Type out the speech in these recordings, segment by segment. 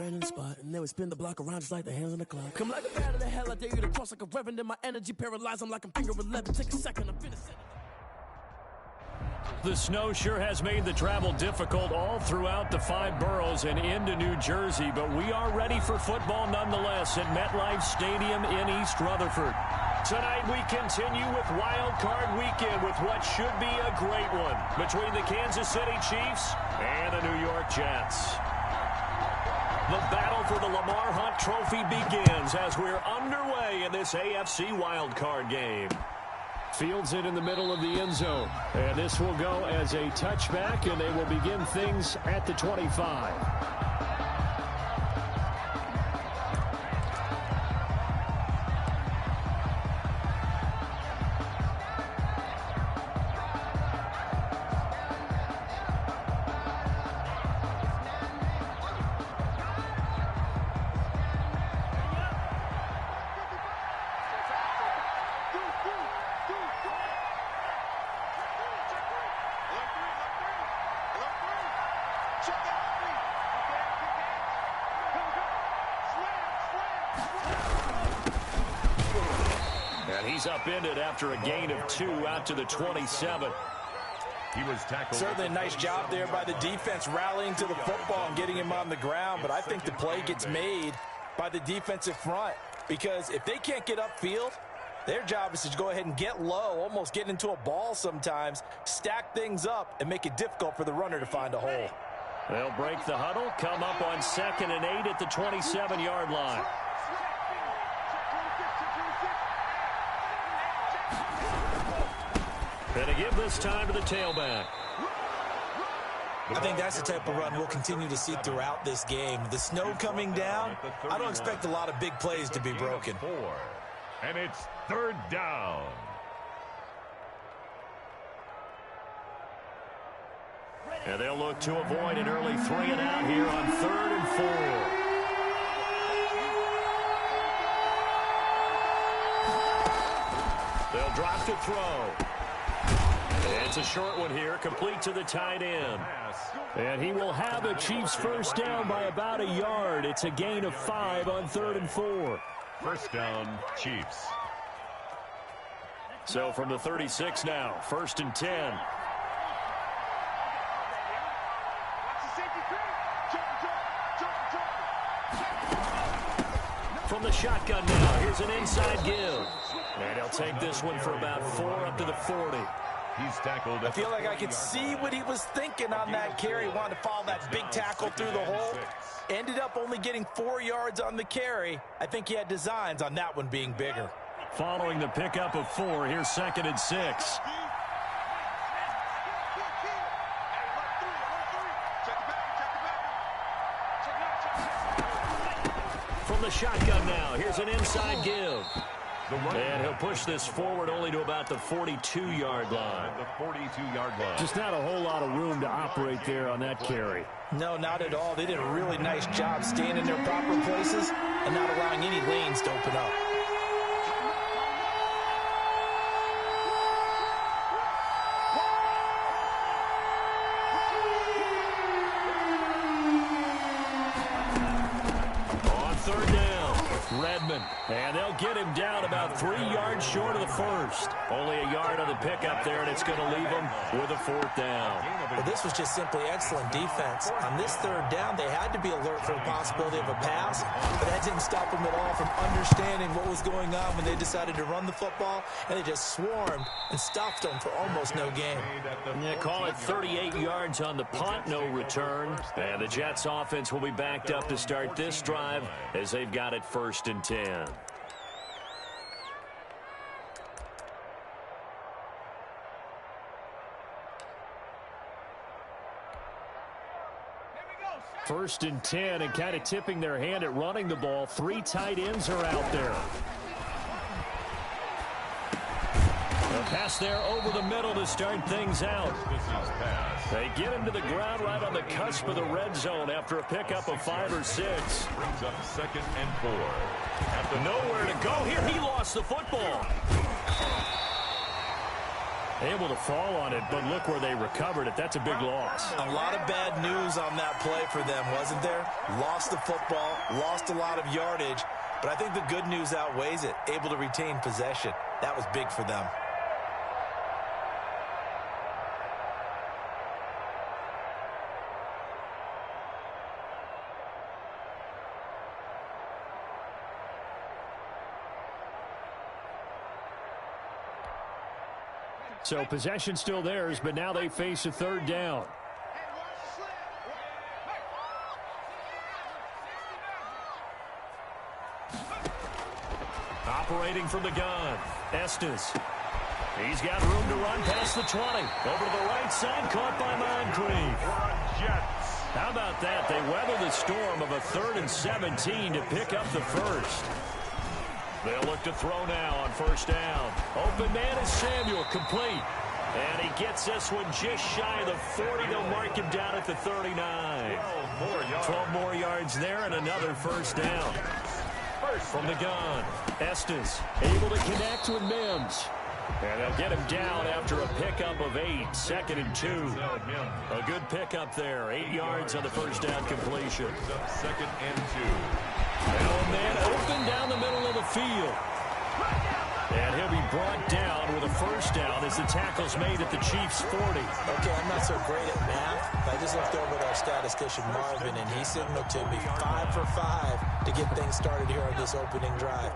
friend in the spot, and they would spin the block around just like the hands on the clock. Come like a bat of the hell, I dare you to cross like a reverend, and my energy paralyzed. I'm like I'm finger 11. Take a second, I'm finna set it. The snow sure has made the travel difficult all throughout the 5 boroughs and into New Jersey, but we are ready for football nonetheless at MetLife Stadium in East Rutherford. Tonight we continue with Wild Card Weekend with what should be a great one between the Kansas City Chiefs and the New York Jets. The battle for the Lamar Hunt Trophy begins as we're underway in this AFC Wild Card game. Fields it in the middle of the end zone. And this will go as a touchback, and they will begin things at the 25. He's upended after a gain of 2 out to the 27. He was tackled. Certainly a nice job there by the defense rallying to the football and getting him on the ground, but I think the play gets made by the defensive front because if they can't get upfield, their job is to go ahead and get low, almost get into a ball sometimes, stack things up, and make it difficult for the runner to find a hole. They'll break the huddle, come up on 2nd and 8 at the 27-yard line. And to give this time to the tailback. I think that's the type of run we'll continue to see throughout this game. The snow coming down, I don't expect a lot of big plays to be broken. And it's 3rd down. And they'll look to avoid an early 3 and out here on 3rd and 4. They'll drop to throw. It's a short one here, complete to the tight end. And he will have a Chiefs first down by about a yard. It's a gain of 5 on 3rd and 4. First down, Chiefs. So from the 36 now, 1st and 10. From the shotgun now, here's an inside give. And he'll take this one for about 4 up to the 40. He's tackled. I feel like I could see what he was thinking on that carry. He wanted to follow that big tackle through the hole. Ended up only getting 4 yards on the carry. I think he had designs on that one being bigger. Following the pickup of 4, here's 2nd and 6. From the shotgun now, here's an inside give. And he'll push this forward only to about the 42-yard line. The 42-yard line. Just not a whole lot of room to operate there on that carry. No, not at all. They did a really nice job staying in their proper places and not allowing any lanes to open up. On 3rd down, Redmond. And they'll get him down about 3 yards short of the first. Only a yard on the pickup there, and it's going to leave him with a 4th down. Well, this was just simply excellent defense. On this 3rd down, they had to be alert for the possibility of a pass, but that didn't stop them at all from understanding what was going on when they decided to run the football, and they just swarmed and stopped them for almost no gain. Yeah, call it 38 yards on the punt, no return. And the Jets offense will be backed up to start this drive as they've got it 1st and 10. First and 10, and kind of tipping their hand at running the ball. 3 tight ends are out there. A pass there over the middle to start things out. They get him to the ground right on the cusp of the red zone after a pickup of 5 or 6. Brings up 2nd and 4. Nowhere to go here. He lost the football. Able to fall on it, but look where they recovered it. That's a big loss. A lot of bad news on that play for them, wasn't there? Lost the football, lost a lot of yardage, but I think the good news outweighs it. Able to retain possession. That was big for them. So possession still theirs, but now they face a third down. Operating from the gun, Estes. He's got room to run past the 20. Over to the right side, caught by Moncrief. How about that? They weather the storm of a 3rd and 17 to pick up the first. They'll look to throw now on first down. Open man is Samuel, complete. And he gets this one just shy of the 40. They'll mark him down at the 39. 12 more yards there and another first down. From the gun, Estes able to connect with Mims. And they'll get him down after a pickup of 8, 2nd and 2. A good pickup there, 8 yards on the first down completion. 2nd and 2. And man open down the middle of the field. And he'll be brought down with a first down as the tackle's made at the Chiefs' 40. Okay, I'm not so great at math. I just looked over at our statistician, Marvin, and he signaled to me 5 for 5 to get things started here on this opening drive.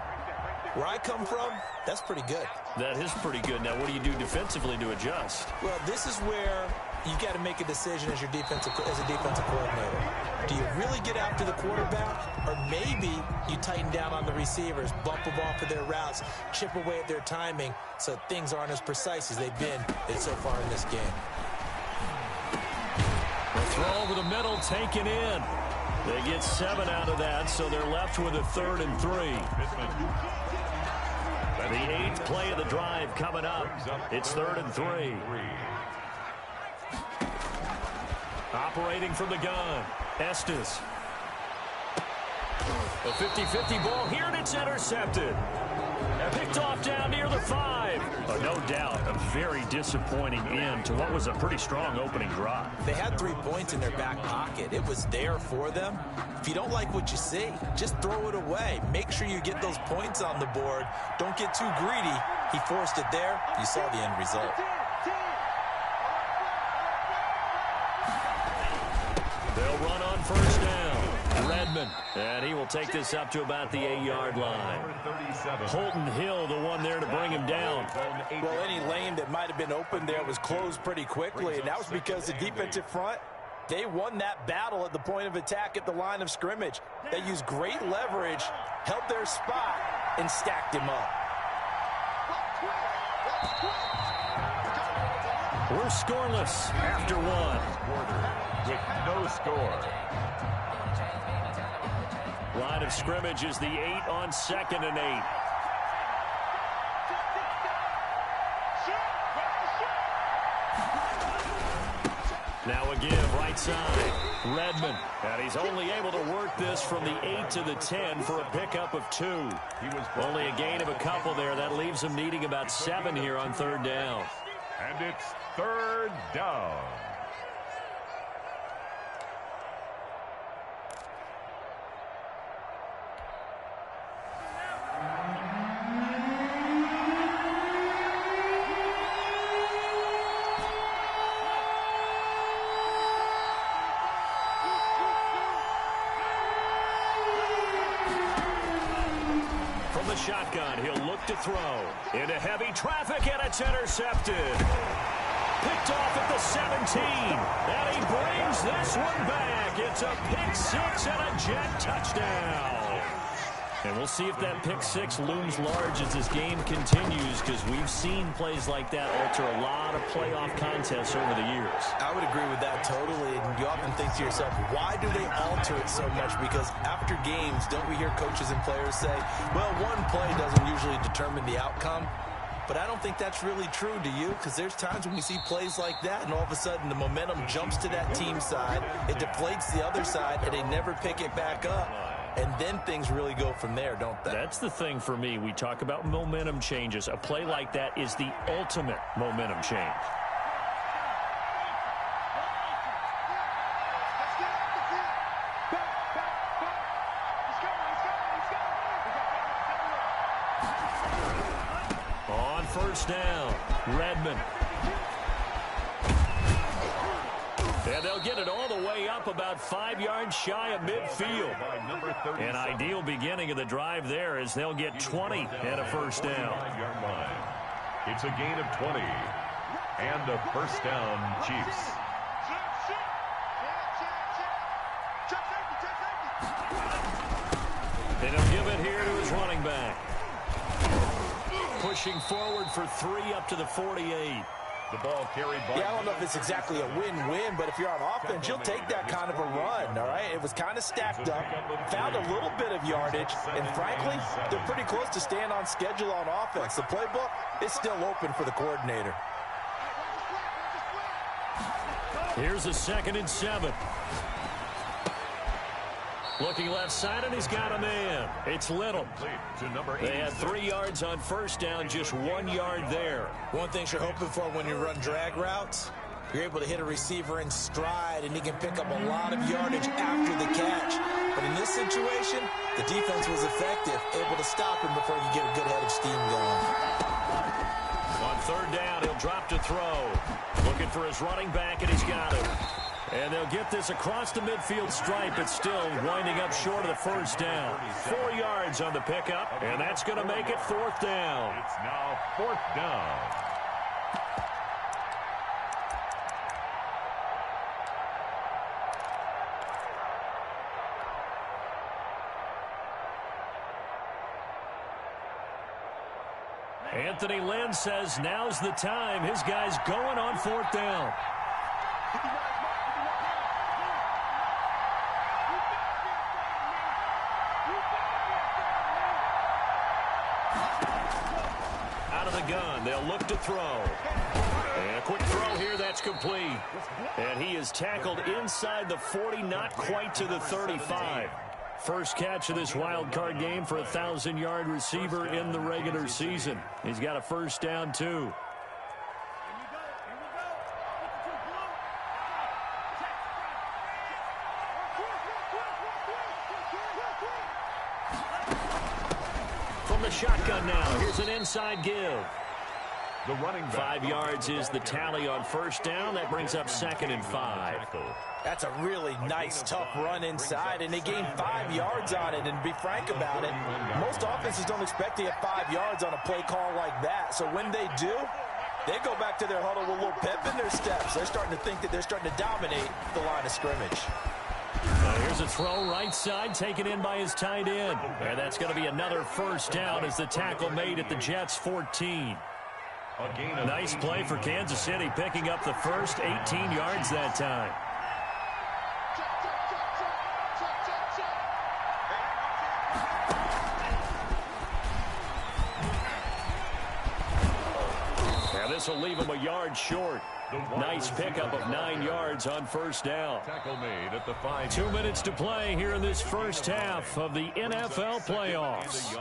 Where I come from, that's pretty good. That is pretty good. Now, what do you do defensively to adjust? Well, this is where you got to make a decision as a defensive coordinator. Do you really get after the quarterback, or maybe you tighten down on the receivers, bump them off of their routes, chip away at their timing so things aren't as precise as they've been so far in this game? The throw over the middle taken in. They get 7 out of that, so they're left with a 3rd and 3. The 8th play of the drive coming up. It's 3rd and 3. Operating from the gun, Estes. A 50-50 ball here, and it's intercepted. Picked off down near the 5. No doubt, a very disappointing end to what was a pretty strong opening drive. They had 3 points in their back pocket. It was there for them. If you don't like what you see, just throw it away. Make sure you get those points on the board. Don't get too greedy. He forced it there. You saw the end result. They'll run on first down. Redmond, and he will take this up to about the 8-yard line. Holton Hill, the one there to bring him down. Well, any lane that might have been open there was closed pretty quickly, and that was because the defensive front, they won that battle at the point of attack at the line of scrimmage. They used great leverage, held their spot, and stacked him up. We're scoreless after 1. With no score. Line of scrimmage is the 8 on 2nd and 8. Now a give, right side. Redmond. And he's only able to work this from the 8 to the 10 for a pickup of 2. Only a gain of a couple there. That leaves him needing about 7 here on 3rd down. And it's 3rd down. Shotgun, he'll look to throw. Into heavy traffic, and it's intercepted. Picked off at the 17. And he brings this one back. It's a pick 6 and a jet touchdown. And we'll see if that pick 6 looms large as this game continues, because we've seen plays like that alter a lot of playoff contests over the years. I would agree with that totally, and you often think to yourself, why do they alter it so much? Because after games, don't we hear coaches and players say, well, one play doesn't usually determine the outcome? But I don't think that's really true, do you? Because there's times when we see plays like that, and all of a sudden the momentum jumps to that team side, it deflates the other side, and they never pick it back up. and then things really go from there, don't they? That's the thing for me. We talk about momentum changes. A play like that is the ultimate momentum change. On first down, Redmond. And they'll get it all the way up about 5 yards shy of midfield. An ideal beginning of the drive there as they'll get 20 and a first down. It's a gain of 20 and a first down, Chiefs. And he'll give it here to his running back. Pushing forward for 3 up to the 48. The ball carried by. Yeah, I don't know if it's exactly a win-win, but if you're on offense, you'll take that kind of a run, all right? It was kind of stacked up, found a little bit of yardage, and frankly, they're pretty close to staying on schedule on offense. The playbook is still open for the coordinator. Here's a 2nd and 7. Looking left side, and he's got a man. It's Little. They had 3 yards on first down, just 1 yard there. One thing you're hoping for when you run drag routes, you're able to hit a receiver in stride, and he can pick up a lot of yardage after the catch. But in this situation, the defense was effective, able to stop him before you get a good head of steam going. On 3rd down, he'll drop to throw. Looking for his running back, and he's got it. And they'll get this across the midfield stripe, but still winding up short of the first down. 4 yards on the pickup, and that's going to make it 4th down. It's now 4th down. Anthony Lynn says now's the time. His guy's going on 4th down. Gun. They'll look to throw. And a quick throw here. That's complete. And he is tackled inside the 40, not quite to the 35. First catch of this wild card game for a 1,000-yard receiver in the regular season. He's got a first down, too. From the shotgun now, here's an inside give. The running back. 5 yards is the tally on first down. That brings up 2nd and 5. That's a really nice, tough run inside, and they gained 5 yards on it. And to be frank about it, most offenses don't expect to get 5 yards on a play call like that. So when they do, they go back to their huddle with a little pep in their steps. They're starting to think that they're starting to dominate the line of scrimmage. Here's a throw right side, taken in by his tight end. And that's going to be another first down as the tackle made at the Jets' 14. Nice play for Kansas City, picking up the first 18 yards that time. Now this will leave him a yard short. Nice pickup of 9 yards on first down. Tackle made at the 5. 2 minutes to play here in this first half of the NFL playoffs.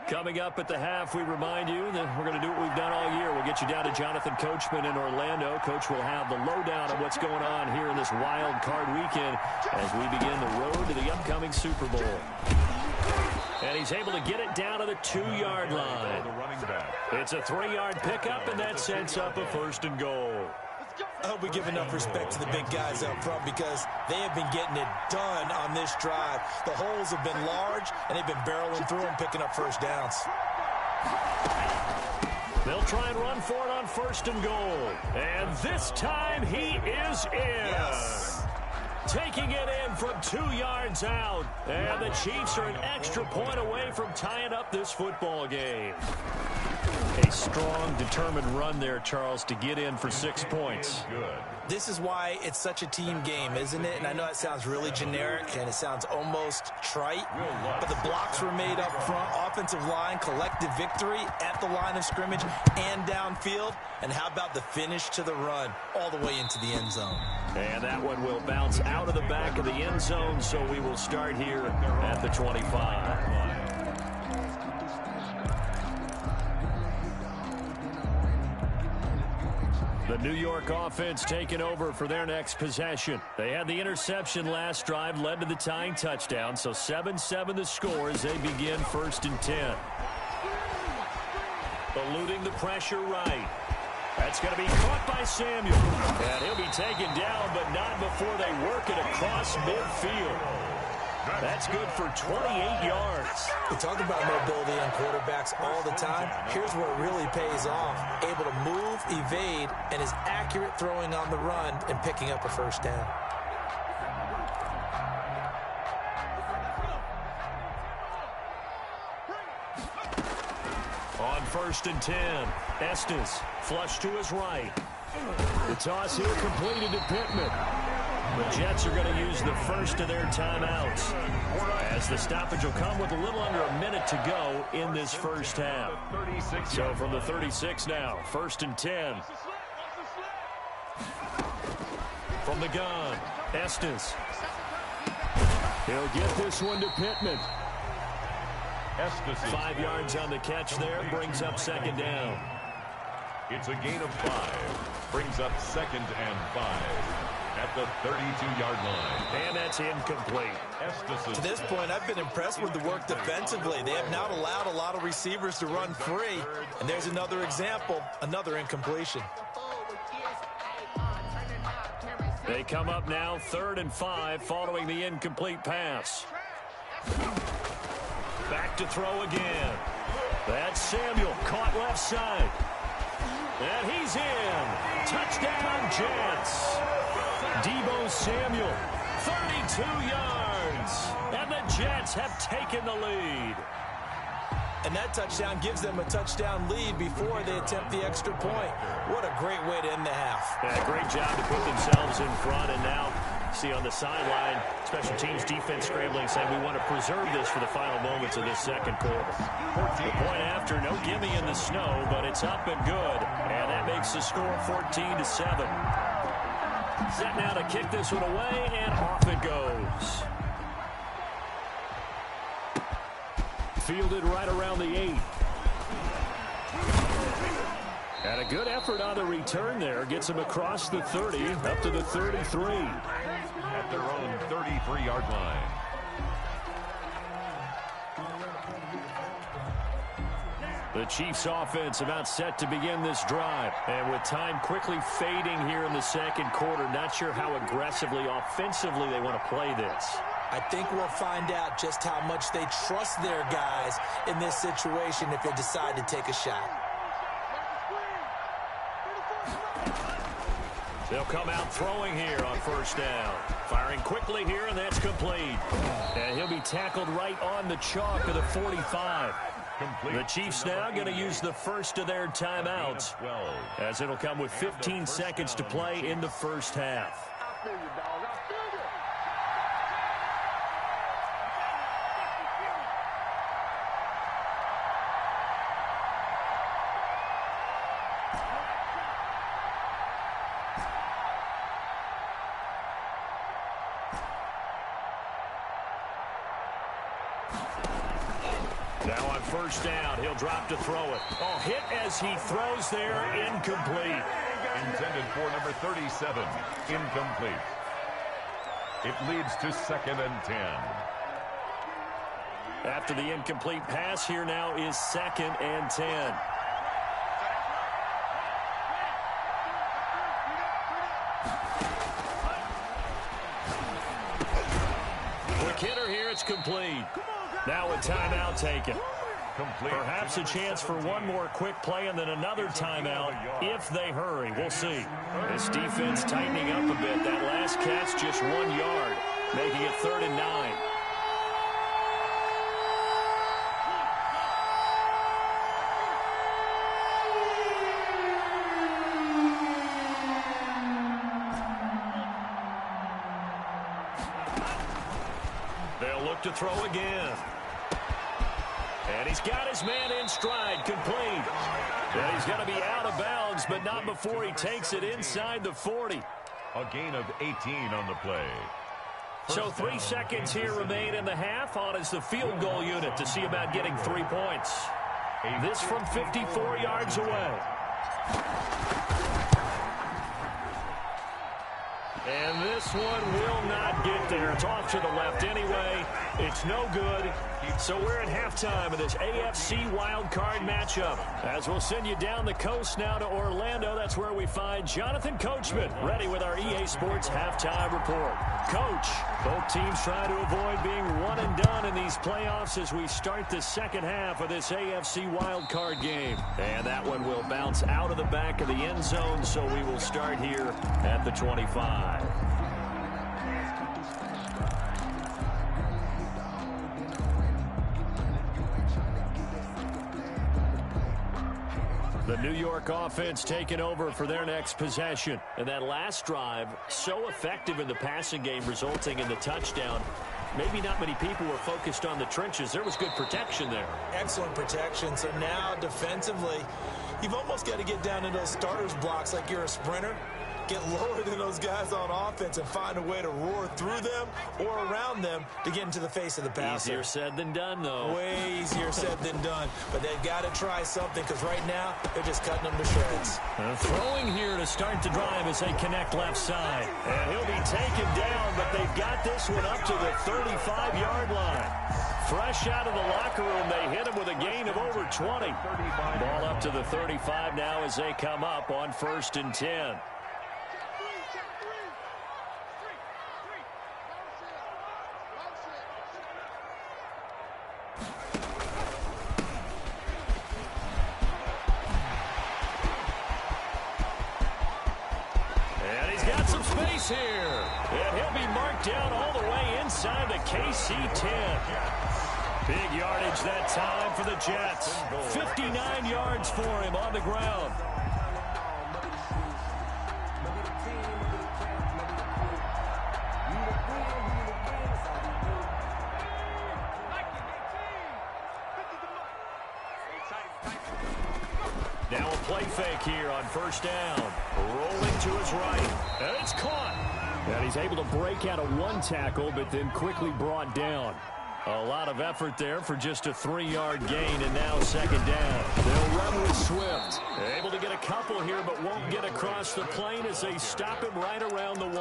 Coming up at the half, we remind you that we're going to do what we've done all year. We'll get you down to Jonathan Coachman in Orlando. Coach will have the lowdown of what's going on here in this wild card weekend as we begin the road to the upcoming Super Bowl. And he's able to get it down to the 2-yard line. It's a 3-yard pickup, and that sets up a first and goal. I hope we give enough respect to the big guys up front because they have been getting it done on this drive. The holes have been large, and they've been barreling through them, picking up first downs. They'll try and run for it on first and goal. And this time he is in. Yes. Taking it in from 2 yards out. And the Chiefs are an extra point away from tying up this football game. A strong, determined run there, Charles, to get in for 6 points. This is why it's such a team game, isn't it? And I know it sounds really generic and it sounds almost trite, but the blocks were made up front, offensive line, collective victory at the line of scrimmage and downfield. And how about the finish to the run all the way into the end zone? And that one will bounce out of the back of the end zone, so we will start here at the 25. The New York offense taking over for their next possession. They had the interception last drive, led to the tying touchdown, so 7-7 the score as they begin 1st and 10. Eluding the pressure right. That's going to be caught by Samuel. And he'll be taken down, but not before they work it across midfield. That's good for 28 yards. We talk about mobility in quarterbacks all the time. Here's where it really pays off. Able to move, evade, and is accurate throwing on the run and picking up a first down. On 1st and 10, Estes flush to his right. The toss here completed to Pittman. The Jets are going to use the first of their timeouts, as the stoppage will come with a little under a minute to go in this first half. So from the 36 now, 1st and 10. From the gun, Estes. He'll get this one to Pittman. 5 yards on the catch there, brings up 2nd down. It's a gain of 5, brings up 2nd and 5. At the 32-yard line. And that's incomplete. To this point, I've been impressed with the work defensively. They have not allowed a lot of receivers to run free. And there's another example, another incompletion. They come up now 3rd and 5 following the incomplete pass. Back to throw again. That's Samuel, caught left side. And he's in. Touchdown, Jets. Deebo Samuel, 32 yards. And the Jets have taken the lead. And that touchdown gives them a touchdown lead before they attempt the extra point. What a great way to end the half. Yeah, great job to put themselves in front. And now, see on the sideline, special teams defense scrambling, saying we want to preserve this for the final moments of this second quarter. The point after, no gimme in the snow, but it's up and good. And that makes the score 14-7. Set now to kick this one away, and off it goes. Fielded right around the 8. And a good effort on the return there. Gets him across the 30, up to the 33. At their own 33-yard line. The Chiefs offense about set to begin this drive. And with time quickly fading here in the second quarter, not sure how aggressively, offensively they want to play this. I think we'll find out just how much they trust their guys in this situation if they decide to take a shot. They'll come out throwing here on 1st down. Firing quickly here, and that's complete. And he'll be tackled right on the chalk of the 45. The Chiefs now going to use the first of their timeouts, as it'll come with 15 seconds to play in the first half. Now on 1st down, he'll drop to throw it. Oh, hit as he throws there, incomplete. Intended for number 37, incomplete. It leads to 2nd and 10. After the incomplete pass, here now is 2nd and 10. Quick hitter here, it's complete. Now a timeout taken. Perhaps a chance for one more quick play and then another timeout if they hurry. We'll see. This defense tightening up a bit. That last catch just 1 yard, making it 3rd and 9. They'll look to throw again. And he's got his man in stride, complete. And he's going to be out of bounds, but not before he takes it inside the 40. A gain of 18 on the play. So 3 seconds here remain in the half. On is the field goal unit to see about getting 3 points. This from 54 yards away. And this one will not get there. It's off to the left anyway. It's no good. So we're at halftime of this AFC wildcard matchup. As we'll send you down the coast now to Orlando, that's where we find Jonathan Coachman, ready with our EA Sports halftime report. Coach, both teams trying to avoid being one and done in these playoffs as we start the second half of this AFC wildcard game. And that one will bounce out of the back of the end zone, so we will start here at the 25. The New York offense taking over for their next possession. And that last drive, so effective in the passing game, resulting in the touchdown. Maybe not many people were focused on the trenches. There was good protection there. Excellent protection. So now defensively, you've almost got to get down to those starters blocks like you're a sprinter. Get lower than those guys on offense and find a way to roar through them or around them to get into the face of the passer. Easier said than done, though. Way easier said than done. But they've got to try something because right now they're just cutting them to shreds. Throwing here to start the drive as they connect left side. And he'll be taken down, but they've got this one up to the 35-yard line. Fresh out of the locker room, they hit him with a gain of over 20. Ball up to the 35 now as they come up on 1st and 10. Here, and he'll be marked down all the way inside the KC-10. Big yardage that time for the Jets. 59 yards for him on the ground. Now a play fake here on 1st down. Rolling to his right. And it's caught. And he's able to break out of one tackle, but then quickly brought down. A lot of effort there for just a 3-yard gain, and now 2nd down. They'll run with Swift. Able to get a couple here, but won't get across the plane as they stop him right around the 1.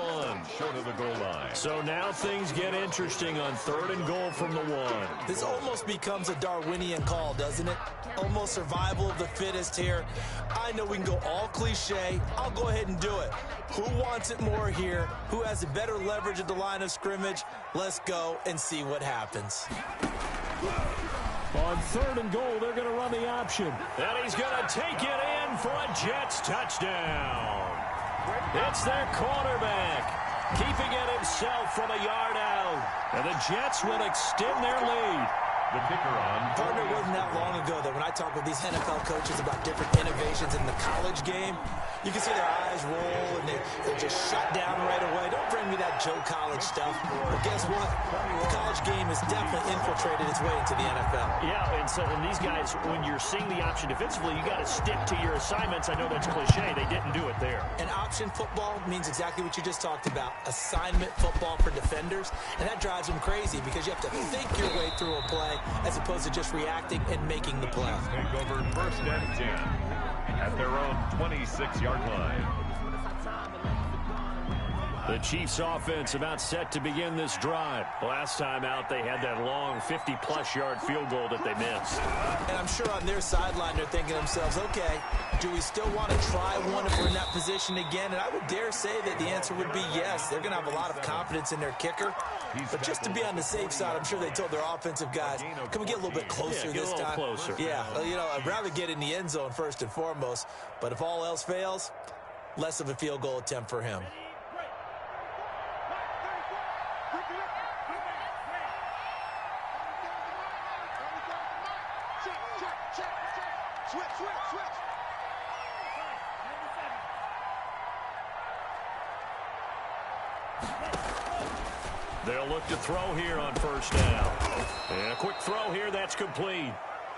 Short of the goal line. So now things get interesting on 3rd and goal from the 1. This almost becomes a Darwinian call, doesn't it? Almost survival of the fittest here. I know we can go all cliche. I'll go ahead and do it. Who wants it more here? Who has a better leverage at the line of scrimmage? Let's go and see what happens. On 3rd and goal, they're going to run the option. And he's going to take it in for a Jets touchdown. It's their quarterback, keeping it himself from a yard out. And the Jets will extend their lead. The kicker on. Partner, wasn't that long ago that when I talk with these NFL coaches about different innovations in the college game, you can see their eyes roll and they just shut down right away. Don't bring me that Joe College stuff. But guess what? The college game has definitely infiltrated its way into the NFL. Yeah, and these guys, when you're seeing the option defensively, you got to stick to your assignments. I know that's cliche. They didn't do it there. And option football means exactly what you just talked about. Assignment football for defenders. And that drives them crazy because you have to think your way through a play as opposed to just reacting and making the play. Take over 1st and 10 at their own 26-yard line. The Chiefs offense about set to begin this drive. Last time out, they had that long 50-plus yard field goal that they missed. And I'm sure on their sideline, they're thinking to themselves, okay, do we still want to try one if we're in that position again? And I would dare say that the answer would be yes. They're going to have a lot of confidence in their kicker. But just to be on the safe side, I'm sure they told their offensive guys, can we get a little bit closer this time? Closer. Yeah, you know, I'd rather get in the end zone first and foremost. But if all else fails, less of a field goal attempt for him. They'll look to throw here on first down. And a quick throw here, that's complete.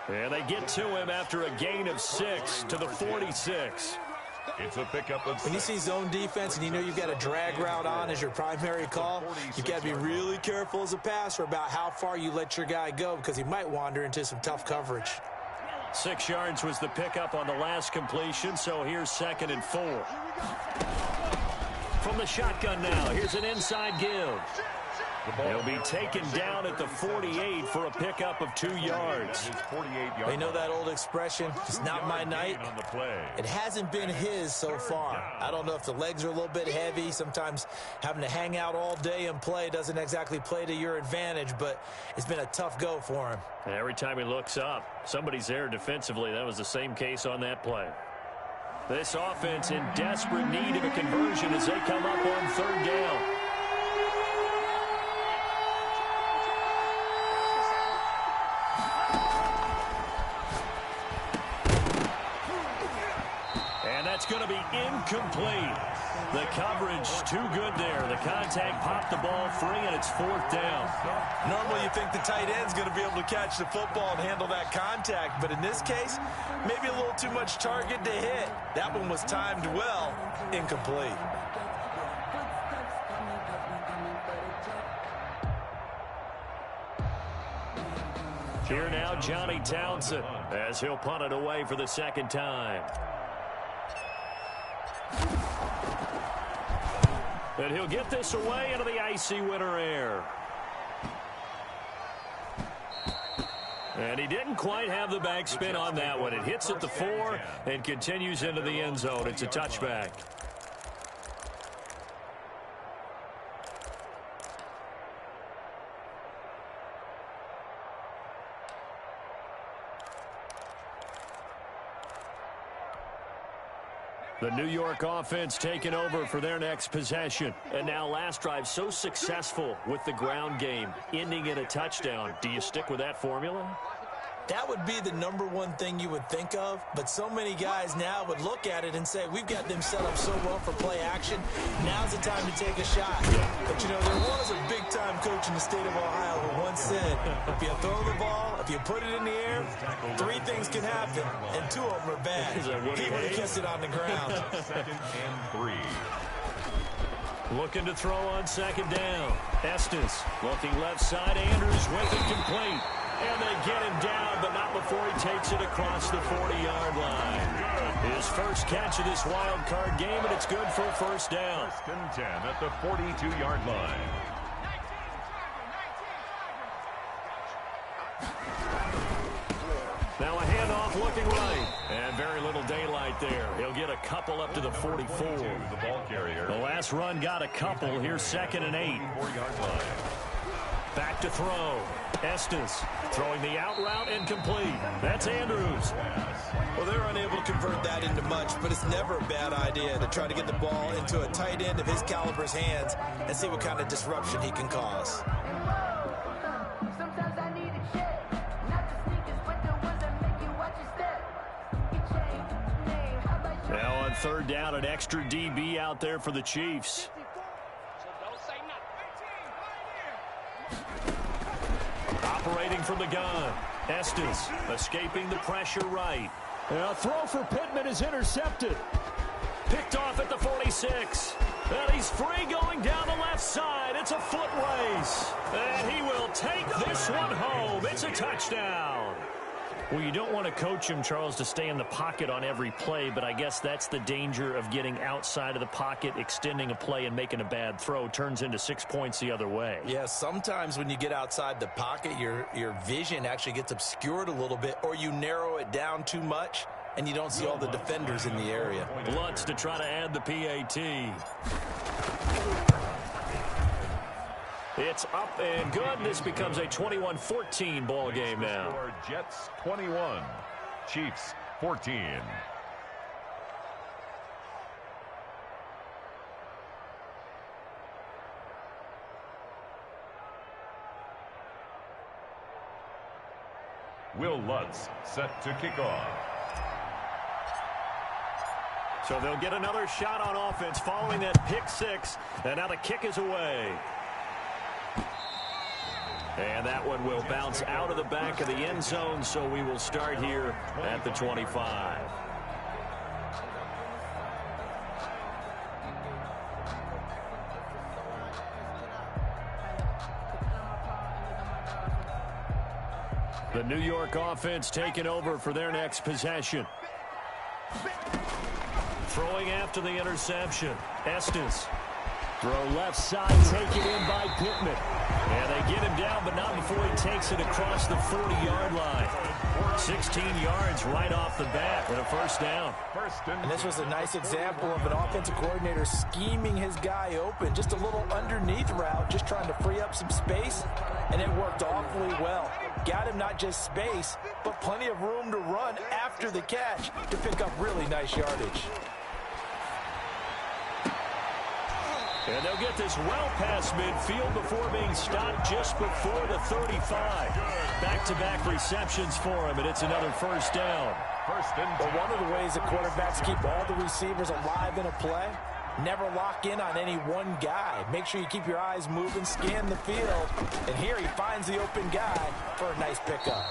And they get to him after a gain of 6 to the 46. It's a pickup of 6. When you see zone defense and you know you've got a drag route on as your primary call, you've got to be really careful as a passer about how far you let your guy go because he might wander into some tough coverage. 6 yards was the pickup on the last completion, so here's 2nd and 4. From the shotgun now, here's an inside give. He'll be taken down at the 48 for a pickup of 2 yards. They know that old expression, it's not my night. It hasn't been his so far. I don't know if the legs are a little bit heavy. Sometimes having to hang out all day and play doesn't exactly play to your advantage, but it's been a tough go for him. Every time he looks up, somebody's there defensively. That was the same case on that play. This offense in desperate need of a conversion as they come up on 3rd down. That's going to be incomplete. The coverage too good there. The contact popped the ball free, and it's 4th down. Normally you think the tight end's going to be able to catch the football and handle that contact, but in this case, maybe a little too much target to hit. That one was timed well, incomplete. Here now, Johnny Townsend, as he'll punt it away for the 2nd time. And he'll get this away into the icy winter air. And he didn't quite have the backspin on that one. It hits at the 4 and continues into the end zone. It's a touchback. The New York offense taking over for their next possession. And now last drive so successful with the ground game, ending in a touchdown. Do you stick with that formula? That would be the #1 thing you would think of, but so many guys now would look at it and say, we've got them set up so well for play action, now's the time to take a shot. But, you know, there was a big-time coach in the state of Ohio who once said, if you throw the ball, if you put it in the air, 3 things can happen, and 2 of them are bad. He would have kissed it on the ground. 2nd and 3. Looking to throw on 2nd down. Estes looking left side. Andrews with it complete. And they get him down, but not before he takes it across the 40-yard line. His first catch of this wild card game, and it's good for a 1st down. 1st and 10 at the 42-yard line. Now a handoff looking right. And very little daylight there. He'll get a couple up to the 44. The ball carrier. The last run got a couple. Here's 2nd and 8. 4-yard line. Back to throw. Estes throwing the out route and complete. That's Andrews. Well, they're unable to convert that into much, but it's never a bad idea to try to get the ball into a tight end of his caliber's hands and see what kind of disruption he can cause. Now on 3rd down, an extra DB out there for the Chiefs. Operating from the gun. Estes escaping the pressure right. A throw for Pittman is intercepted. Picked off at the 46. And he's free going down the left side. It's a foot race. And he will take this one home. It's a touchdown. Well, you don't want to coach him, Charles, to stay in the pocket on every play, but I guess that's the danger of getting outside of the pocket, extending a play, and making a bad throw. Turns into 6 points the other way. Yeah, sometimes when you get outside the pocket, your vision actually gets obscured a little bit, or you narrow it down too much, and you don't see all the defenders in the area. Lutz to try to add the PAT. It's up and good. This becomes a 21-14 ball game now. Jets 21, Chiefs 14. Will Lutz set to kick off. So they'll get another shot on offense following that pick 6, and now the kick is away. And that one will bounce out of the back of the end zone, so we will start here at the 25. The New York offense taking over for their next possession. Throwing after the interception. Estes. Throw left side, taken in by Pittman. And they get him down, but not before he takes it across the 40-yard line. 16 yards right off the bat and a first down. And this was a nice example of an offensive coordinator scheming his guy open. Just a little underneath route, just trying to free up some space, and it worked awfully well. Got him not just space, but plenty of room to run after the catch to pick up really nice yardage. And they'll get this well past midfield before being stopped just before the 35. Back-to-back receptions for him, and it's another first down. Well, one of the ways that quarterbacks keep all the receivers alive in a play, never lock in on any one guy. Make sure you keep your eyes moving, scan the field, and here he finds the open guy for a nice pickup.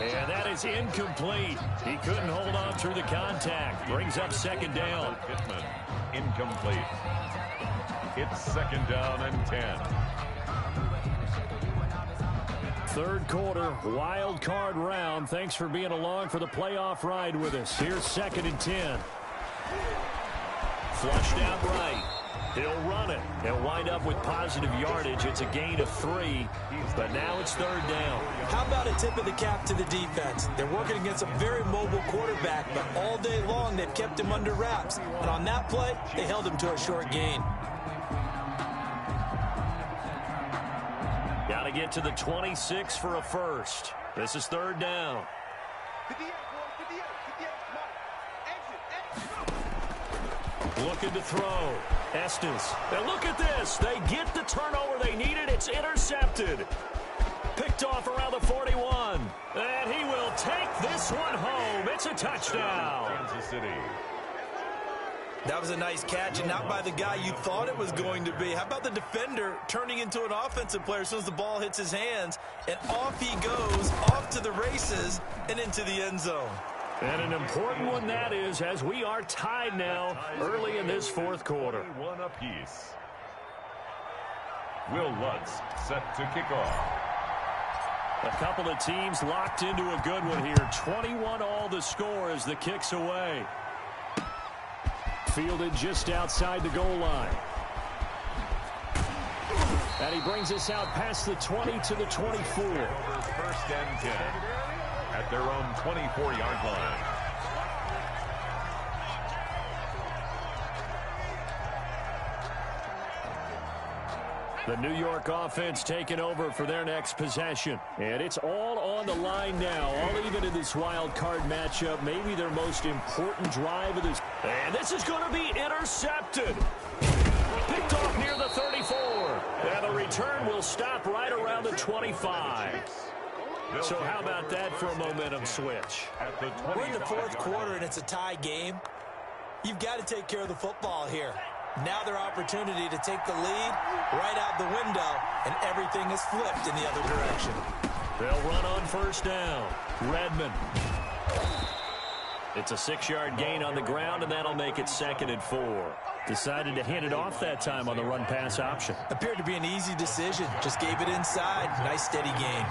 And that is incomplete. He couldn't hold on through the contact. Brings up second down. Pittman, incomplete. It's second down and 10. Third quarter, wild card round. Thanks for being along for the playoff ride with us. Here's second and 10. Flushed out right. He'll run it. He'll wind up with positive yardage. It's a gain of 3, but now it's third down. How about a tip of the cap to the defense? They're working against a very mobile quarterback, but all day long they've kept him under wraps. And on that play, they held him to a short gain. Got to get to the 26 for a first. This is third down. Looking to throw. Estes. And look at this. They get the turnover they needed. It's intercepted. Picked off around the 41. And he will take this one home. It's a touchdown. Kansas City. That was a nice catch, and not by the guy you thought it was going to be. How about the defender turning into an offensive player as soon as the ball hits his hands, and off he goes, off to the races, and into the end zone. And an important one that is, as we are tied now early in this fourth quarter. One apiece. Will Lutz set to kick off. A couple of teams locked into a good one here. 21 all the score as the kick's away. Fielded just outside the goal line. And he brings us out past the 20 to the 24. First and 10 at their own 24-yard line. The New York offense taking over for their next possession. And it's all on the line now, all even in this wild card matchup. Maybe their most important drive of this. And this is going to be intercepted. Picked off near the 34. And the return will stop right around the 25. So how about that for a momentum switch? We're in the fourth quarter, and it's a tie game. You've got to take care of the football here. Now their opportunity to take the lead right out the window, and everything is flipped in the other direction. They'll run on first down. Redmond. It's a 6-yard gain on the ground, and that'll make it second and 4. Decided to hand it off that time on the run-pass option. Appeared to be an easy decision. Just gave it inside. Nice steady gain.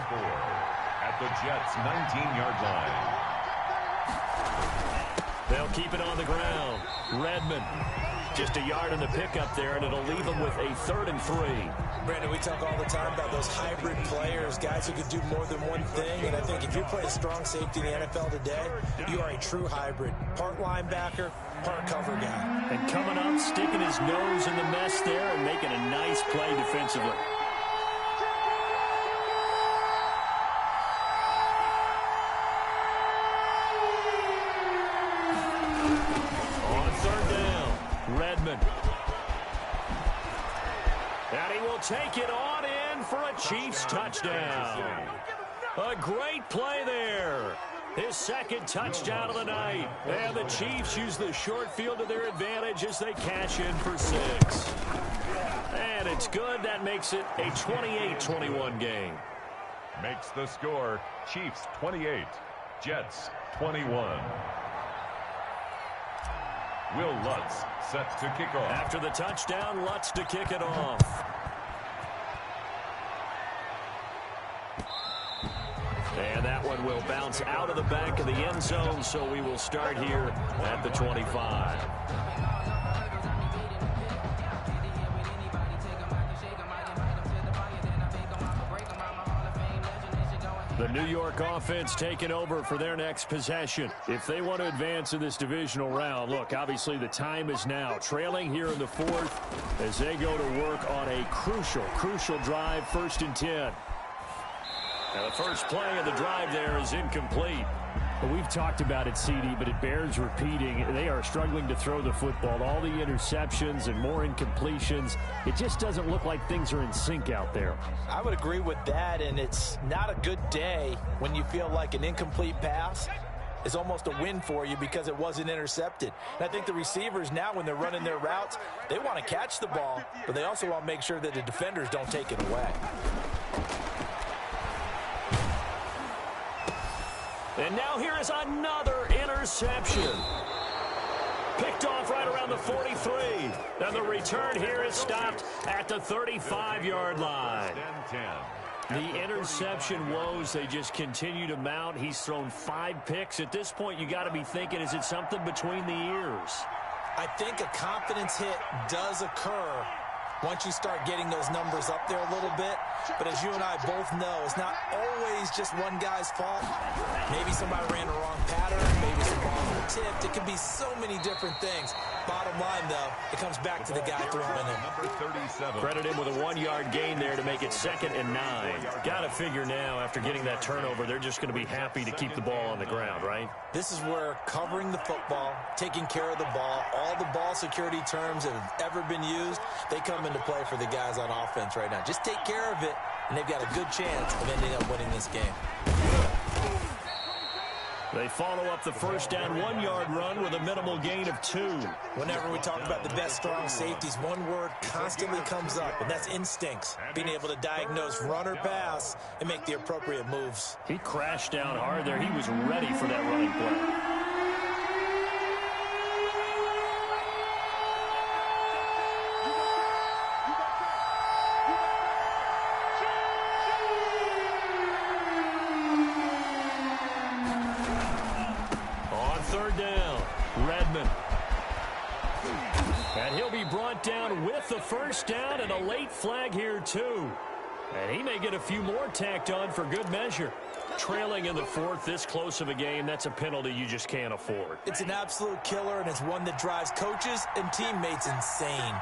At the Jets' 19-yard line. They'll keep it on the ground. Redmond. Just a yard in the pickup there, and it'll leave them with a 3rd and 3. Brandon, we talk all the time about those hybrid players, guys who can do more than one thing. And I think if you're playing strong safety in the NFL today, you are a true hybrid. Part linebacker, part cover guy. And coming up, sticking his nose in the mess there and making a nice play defensively. Redmond. And he will take it on in for a Chiefs touchdown. A great play there. His second touchdown of the night. And the Chiefs use the short field to their advantage as they cash in for 6. And it's good. That makes it a 28-21 game. makes the score Chiefs 28, Jets 21. Will Lutz set to kick off. After the touchdown, Lutz to kick it off. And that one will bounce out of the back of the end zone, so we will start here at the 25. The New York offense taking over for their next possession. If they want to advance in this divisional round, look, obviously the time is now. Trailing here in the fourth as they go to work on a crucial drive, 1st and 10. Now the first play of the drive there is incomplete. Well, we've talked about it, CD, but it bears repeating. They are struggling to throw the football. All the interceptions and more incompletions. It just doesn't look like things are in sync out there. I would agree with that, and it's not a good day when you feel like an incomplete pass is almost a win for you because it wasn't intercepted. And I think the receivers now, when they're running their routes, they want to catch the ball, but they also want to make sure that the defenders don't take it away. And now here is another interception. Picked off right around the 43. And the return here is stopped at the 35-yard line. The interception woes, they just continue to mount. He's thrown 5 picks. At this point, you got to be thinking, is it something between the ears? I think a confidence hit does occur once you start getting those numbers up there a little bit. But as you and I both know, it's not always just one guy's fault. Maybe somebody ran the wrong pattern. Maybe some balls were tipped. It could be so many different things. Bottom line, though, it comes back to the guy throwing it. Credit him with a 1-yard gain there to make it 2nd and 9. Got to figure now, after getting that turnover, they're just going to be happy to keep the ball on the ground, right? This is where covering the football, taking care of the ball, all the ball security terms that have ever been used, they come into play for the guys on offense right now. Just take care of it, and they've got a good chance of ending up winning this game. They follow up the first down 1-yard run with a minimal gain of 2. Whenever we talk about the best strong safeties, one word constantly comes up, and that's instincts. Being able to diagnose run or pass and make the appropriate moves. He crashed down hard there. He was ready for that running play. Down with the first down and a late flag here too. And he may get a few more tacked on for good measure. Trailing in the fourth, this close of a game, that's a penalty you just can't afford. It's an absolute killer, and it's one that drives coaches and teammates insane.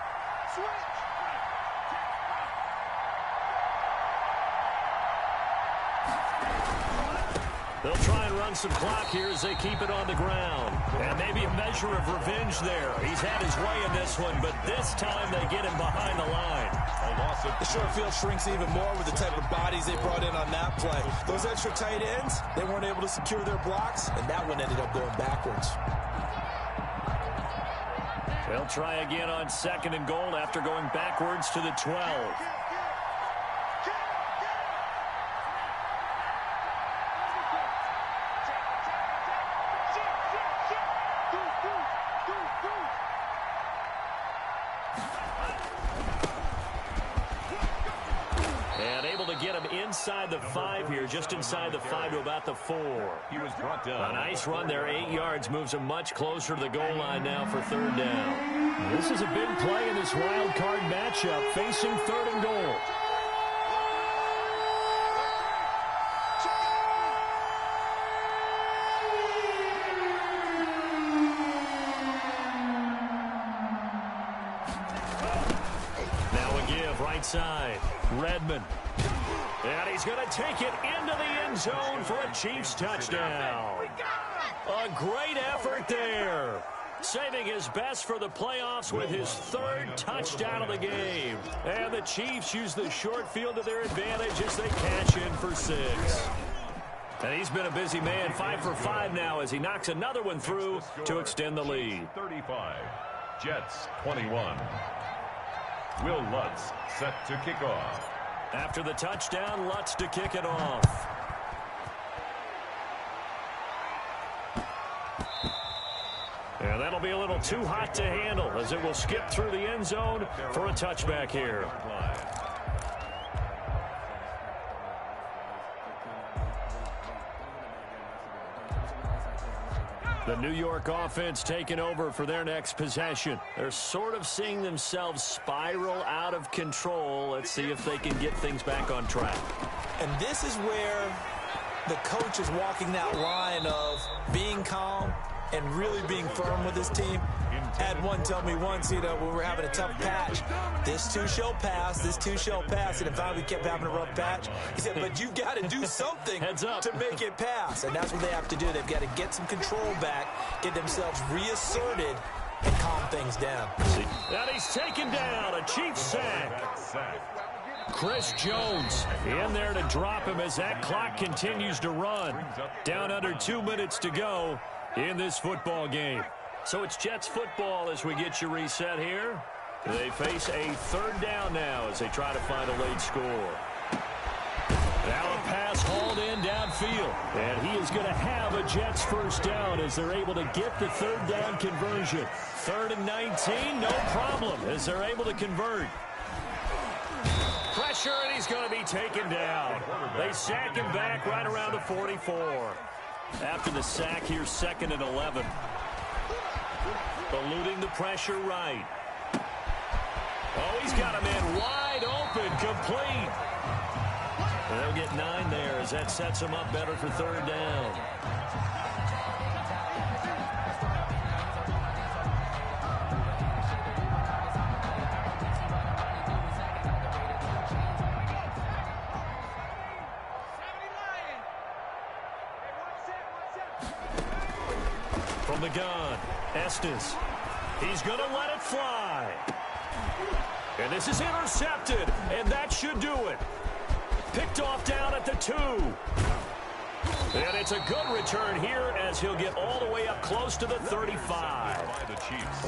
They'll try and run some clock here as they keep it on the ground. And maybe a measure of revenge there. He's had his way in this one, but this time they get him behind the line. The short field shrinks even more with the type of bodies they brought in on that play. Those extra tight ends, they weren't able to secure their blocks, and that one ended up going backwards. They'll try again on 2nd and goal after going backwards to the 12. Inside the 5 here, just inside the 5 to about the 4. He was brought down. A nice run there, 8 yards, moves him much closer to the goal line now for 3rd down. This is a big play in this wild card matchup, facing 3rd and goal. Now a give, right side, Redmond. And he's going to take it into the end zone for a Chiefs touchdown. A great effort there. Saving his best for the playoffs with his 3rd touchdown of the game. And the Chiefs use the short field to their advantage as they cash in for 6. And he's been a busy man, 5 for 5 now as he knocks another one through to extend the lead. 35, Jets 21. Will Lutz set to kick off. After the touchdown, Lutz to kick it off. And that'll be a little too hot to handle as it will skip through the end zone for a touchback here. The New York offense taking over for their next possession. They're sort of seeing themselves spiral out of control. Let's see if they can get things back on track. And this is where the coach is walking that line of being calm and really being firm with his team. Had one tell me once, when we were having a tough patch, this too shall pass, this too shall pass. And in fact, we kept having a rough patch. He said, but you've got to do something to make it pass. And that's what they have to do. They've got to get some control back, get themselves reasserted, and calm things down. And he's taken down, a Chiefs sack. Chris Jones in there to drop him as that clock continues to run. Down under 2 minutes to go in this football game. So it's Jets football as we get you reset here. They face a third down now as they try to find a late score. Now a pass hauled in downfield. And he is going to have a Jets first down as they're able to get the third down conversion. 3rd and 19, no problem as they're able to convert. Pressure, and he's going to be taken down. They sack him back right around the 44. After the sack, here's 2nd and 11. Eluding the pressure right. Oh, he's got a man wide open, complete. They'll get 9 there as that sets him up better for 3rd down. From the gun, Estes. He's going to let it fly. And this is intercepted, and that should do it. Picked off down at the 2. And it's a good return here as he'll get all the way up close to the 35.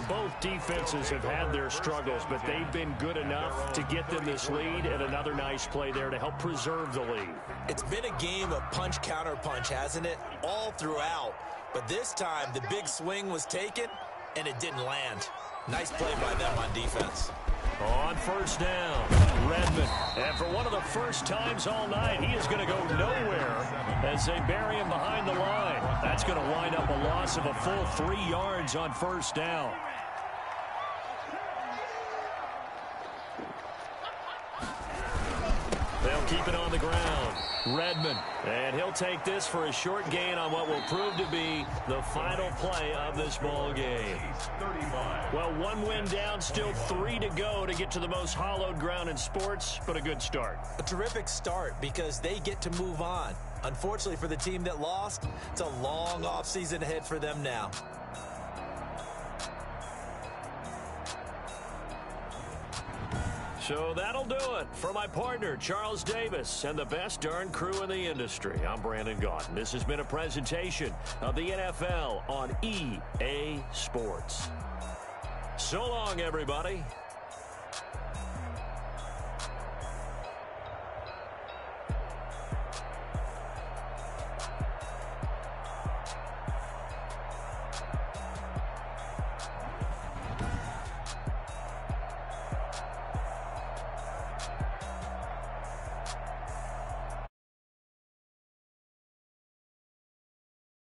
Both defenses have had their struggles, but they've been good enough to get them this lead, and another nice play there to help preserve the lead. It's been a game of punch-counter-punch, hasn't it? All throughout. But this time, the big swing was taken, and it didn't land. Nice play by them on defense. On first down, Redmond. And for one of the first times all night, he is going to go nowhere as they bury him behind the line. That's going to wind up a loss of a full 3 yards on first down. They'll keep it on the ground. Redmond, and he'll take this for a short gain on what will prove to be the final play of this ball game. Well, 1 win down, still 3 to go to get to the most hallowed ground in sports, but a good start. A terrific start because they get to move on. Unfortunately for the team that lost, it's a long offseason ahead for them now. So that'll do it for my partner, Charles Davis, and the best darn crew in the industry. I'm Brandon Gaudin. This has been a presentation of the NFL on EA Sports. So long, everybody.